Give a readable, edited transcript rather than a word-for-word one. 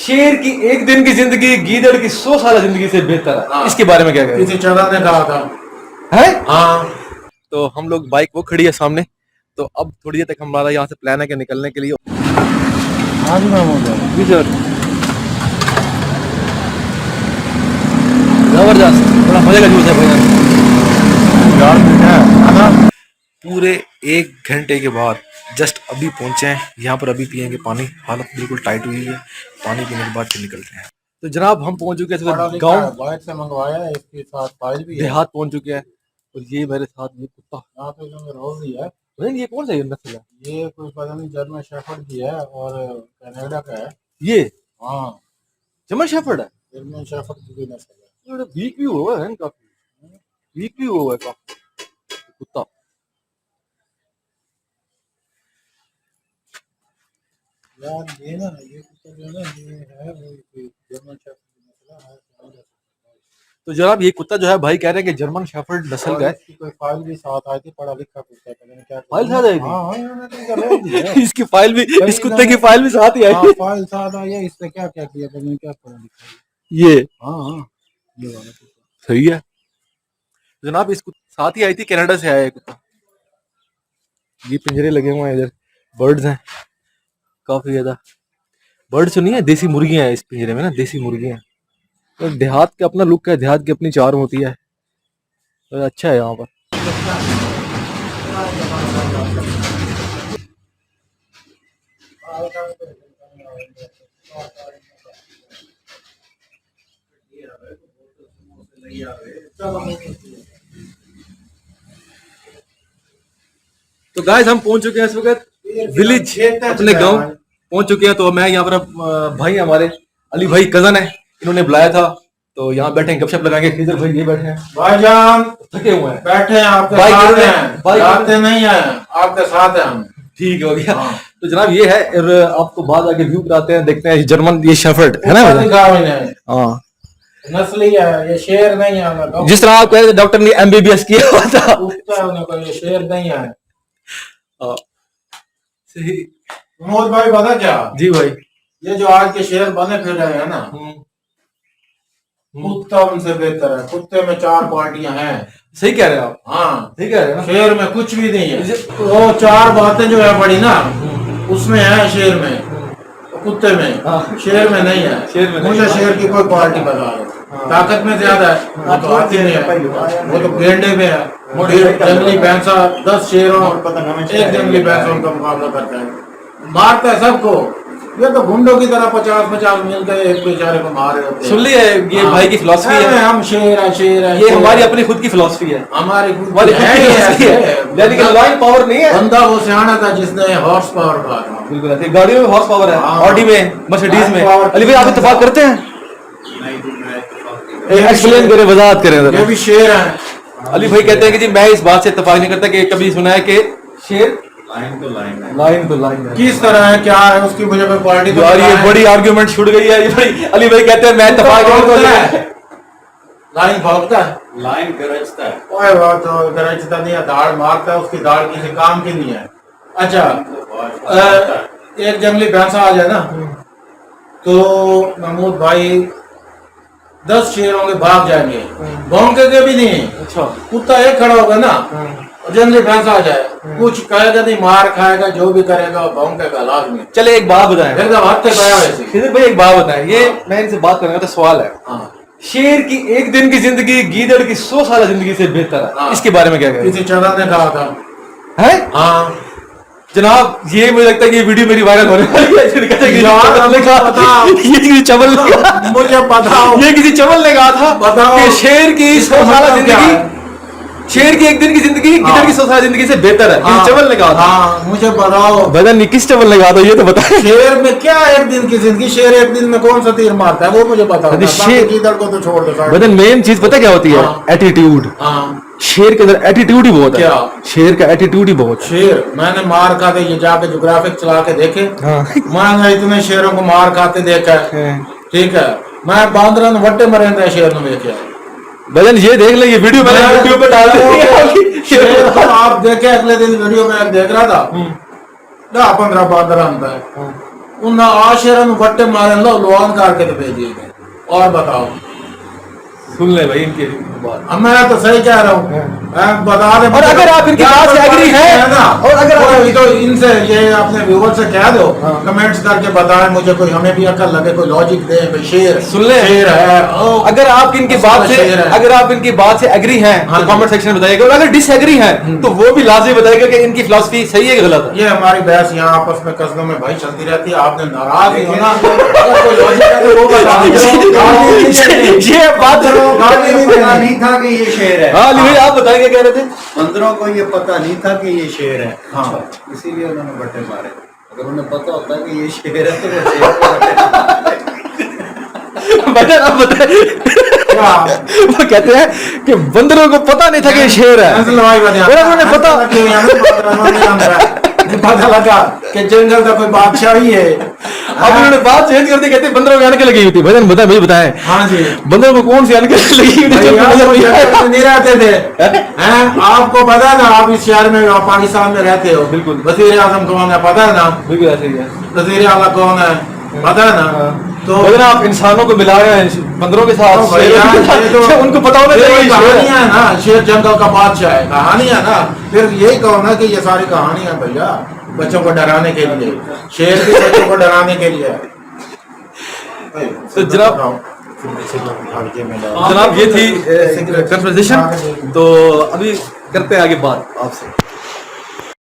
शेर की एक दिन की जिंदगी गीदड़ की 100 साल जिंदगी से बेहतर है। हाँ। इसके बारे में क्या कहें? किसी चढ़ा ने कहा था है हाँ। तो हम लोग बाइक वो खड़ी है सामने, तो अब थोड़ी देर तक हमारा यहाँ से प्लान है कि निकलने के लिए। हाँ जी मैम जी सर, जबरदस्त, बड़ा मजे का जूस है भाई। पूरे 1 घंटे के बाद जस्ट अभी पहुंचे हैं यहाँ पर, अभी पियेंगे पानी, हालत बिल्कुल टाइट हुई है, पानी पीने के बाद फिर निकलते हैं। तो जनाब हम पहुंच चुके हैं गाँव, बाइक से मंगवाया है, इसके साथ फाइल भी है। देहात पहुंच चुके हैं और ये मेरे साथ ये कुत्ता, यहाँ पे जो रोज ही है, ये कौन सा नस्ल है? ये कोई पता नहीं, जर्मन शेफर्ड की है और कनाडा का है ये हाँ। जर्मन शेफर्ड है, जर्मन शेफर्ड की कोई नस्ल है। वीक भी हुआ है काफी, वीक भी हुआ है काफी कुत्ता। यार ये ना, ये कुत्ता जो है ना, ये है वो जर्मन शेफर्ड की नस्ल है। तो जनाब ये कुत्ता जो है भाई कह रहे हैं कि जर्मन शेफर्ड नस्ल का है। इसकी कोई फाइल भी साथ आई थी, पढ़ा लिखा कुत्ता है, पता नहीं क्या फाइल साथ आई थी? हाँ इन्होंने तो इनका रोज ही है। इसकी फाइल भी, इस कुत्ते की फाइल भी साथ ही आई। हाँ, फाइल साथ आई है, इसने क्या क्या किया, पता नहीं क्या पढ़ा लिखा है। ये हाँ ये वाला कुत्ता सही है जनाब, इस साथ ही आई थी, कनाडा से आया है कुत्ता। ये पिंजरे लगे हुए हैं इधर, बर्ड्स हैं काफी ज्यादा, बर्ड्स तो नहीं है, देसी मुर्गियां हैं इस पिंजरे में ना, देसी मुर्गियां। तो देहात का अपना लुक है, देहात की अपनी चार्म होती है, तो अच्छा है यहाँ पर। तो गाइस हम पहुंच चुके हैं इस वक्त विलेज, अपने गांव पहुंच चुके हैं। तो मैं यहाँ पर भाई हमारे अली भाई कजन है, इन्होंने बुलाया था, तो यहाँ बैठे हैं, गपशप लगाएंगे। खिजर भाई ये बैठे हैं, भाईजान थके हुए हैं, बैठे हैं आपके बाइक साथ में- हैं, बाइक में- जाते नहीं है, आपके साथ हैं हम। ठीक हो गया। हाँ। तो जनाब ये है, और आपको बाद आके व्यू कराते हैं, देखते हैं जर्मन ये शेफर्ड है ना ऊपर भाई? दिखाओ इन्हें, हाँ, नस्ली है, ये शेर नहीं है उनका। जिस तरह आप कह रहे थे डॉक्टर ने एमबीबीएस किया हुआ था। कुत्ता है उनका, ये शेर नहीं है। हाँ, सही। विनोद भाई पता क्या, जी भाई, ये जो आज के शेर बने फिर रहे हैं ना, कुत्ता उनसे बेहतर है। कुत्ते में 4 क्वालिटियां हैं। सही कह रहे हैं आप, हाँ सही कह रहे हैं ना? शेर में कुछ भी नहीं है। वो 4 बातें जो है बड़ी ना, उसमें है शेर में, कुत्ते में। हाँ। शेर में नहीं है। शेर में नहीं मुझे है। शेर की कोई क्वालिटी बता दो। ताकत में ज्यादा है, वो तो हाथी में है, वो तो गेंडे में है। जंगली भैंसा 10 शेरों, एक जंगली भैंसों उनका मुकाबला करता है, मारता है सबको। ये तो गुंडों की तरह 50-50 मिलकर एक बेचारे को मार रहे होते हैं। सुन लिए ये हाँ। भाई की फिलॉसफी है, हम शेर है, शेर है, ये शेर हमारी है। अपनी खुद की फिलॉसफी है, हमारी हमारी खुद की फिलॉसफी है, लेकिन लाइन पावर नहीं है। बंदा वो सियाना था जिसने हॉर्स पावर कहा था। बिल्कुल ऐसे गाड़ियों में हॉर्स पावर है, हाँ। ऑडी में, मर्सिडीज में। Power- अली भाई आप इत्तेफाक करते हैं? एक्सप्लेन करें, वजाहत करें ये जरा। भी शेर है। अली भाई कहते हैं कि जी मैं इस बात से इत्तेफाक नहीं करता कि कभी सुना है कि शेर लाइन तो लाइन है। किस तरह है, क्या है उसकी, मुझे कोई क्वालिटी तो यार ये बताएं। बड़ी आर्ग्यूमेंट छूट गई है। ये भाई अली भाई कहते हैं मैं इत्तेफाक नहीं भौंकता करता। है, लाइन भौंकता है, लाइन गरजता है। ओए वो तो गरजता नहीं है, दाढ़ मारता है, उसकी दाढ़ किसी काम की नहीं है। अच्छा, एक जंगली भैंसा आ जाए ना, तो महमूद भाई 10 शेरों के भाग जाएंगे, भौंकेंगे भी नहीं। अच्छा, कुत्ता एक खड़ा होगा ना, जंगली भैंसा आ जाए, कुछ कहेगा नहीं, मार खाएगा, जो भी करेगा वो भौंकेगा लाजमी। चले एक बात बताएं, एकदम हाथ से गया वैसे। खिजर भाई एक बात बताएं, ये मैं इनसे बात करूंगा तो सवाल है, हाँ। शेर की एक दिन की जिंदगी गीदड़ की 100 साल जिंदगी से बेहतर है। हाँ। इसके बारे में क्या कहें? किसी चढ़ा ने कहा था है हाँ। जनाब, ये मुझे लगता है कि ये वीडियो मेरी वायरल होने वाली है। ये कहते हैं कि यार, चवल ने कहा बताओ। ये किसी चवल ने कहा, मुझे बताओ, ये किसी चवल ने कहा था बताओ। कि शेर की 100 साल मतलब क्या जिंदगी, है? शेर की एक दिन की जिंदगी गिदड़ हाँ। की 100 साल जिंदगी से बेहतर है। हाँ। किस चवल ने कहा था? हाँ, मुझे बताओ। बदन किस चवल ने कहा था ये तो बताए। शेर में क्या एक दिन की जिंदगी, शेर एक दिन में कौन सा तीर मारता है वो मुझे बताओ। अरे बाकी शेर- गीदड़ को तो छोड़ दो। बदन मेन चीज पता क्या होती है? हाँ। एटीट्यूड। हाँ, शेर के अंदर एटीट्यूड ही बहुत है। क्या? शेर का एटीट्यूड ही बहुत है। शेर मैंने मार खाते ये जाके जोग्राफिक चला के देखे, हाँ। मैंने इतने शेरों को मार खाते देखा है। ठीक है, मैं बांदरा वट्टे मरेंद्र शेर ने देखा। बदन ये देख ले, ये वीडियो मैंने यूट्यूब पे डाल दी है। शेर तो आप देखे, अगले दिन वीडियो में देख रहा था, 10-15 बांदर आता है, उन आशेर बट्टे मारे लो लोन करके तो भेजिए गए। और बताओ, सुन ले भाई इनकी बात। अब मैं तो सही कह रहा हूँ, बता दे। और अगर आप इनकी बात से एग्री हैं ना, और अगर आप तो इनसे ये अपने व्यूअर से कह दो, कमेंट्स करके बताएं मुझे, कोई हमें भी अकल लगे, कोई लॉजिक दे भाई। शेर सुन ले, शेर है। अगर आप इनकी बात से शेर है। अगर आप इनकी बात से एग्री हैं हाँ तो जी। कमेंट सेक्शन में बताइएगा, और अगर डिसएग्री हैं तो वो भी लाजमी बताइएगा कि इनकी फिलॉसफी सही है कि गलत है। ये हमारी बहस यहाँ आपस में कस्बों में भाई चलती रहती है। आपने नाराज ही होना, अगर कोई लॉजिक है तो वो बता दीजिए। ये बात पता नहीं था कि ये शेर है। हाँ अली भाई आप बताएंगे, कह रहे थे बंदरों को ये पता नहीं था कि ये शेर है। हाँ। इसीलिए उन्होंने बट्टे मारे। अगर उन्हें पता होता कि ये शेर है तो वो शेर को बट्टे नहीं मारते। भजन आप बताए। क्या? वो कहते हैं कि बंदरों को पता नहीं था कि ये शेर है, फैसल भाई बता। और उन्होंने पता लगा कि जंगल का कोई बादशाह ही है। अब उन्होंने बात चेंज कर दी, कहते हैं बंदरों की अनके लगी हुई थी। भजन बताए, मुझे बताएं हाँ जी, बंदरों को कौन सी अनके लगी हुई थी भाई जो यार, नजर वो नहीं आया? जंगल में नहीं रहते थे हैं? आपको पता है ना, आप इस शहर में आप पाकिस्तान में रहते हो। बिल्कुल। वजीर आजम कौन है पता है ना? बिल्कुल ऐसे ही है। वजीर आला कौन है पता है ना? तो भजन आप इंसानों को मिला रहे हैं बंदरों के साथ, तो भैया, शेरों के साथ, ये तो- उनको पता होना ये चाहिए ये शेर कहानी है। है ना, शेर जंगल का बादशाह है, कहानी है ना। फिर यही कहो ना कि ये सारी कहानी है भैया, बच्चों को डराने के लिए। शेर भी बच्चों को डराने के लिए है। तो जनाब ये थी कन्वर्सेशन, तो अभी करते हैं आगे बात आपसे।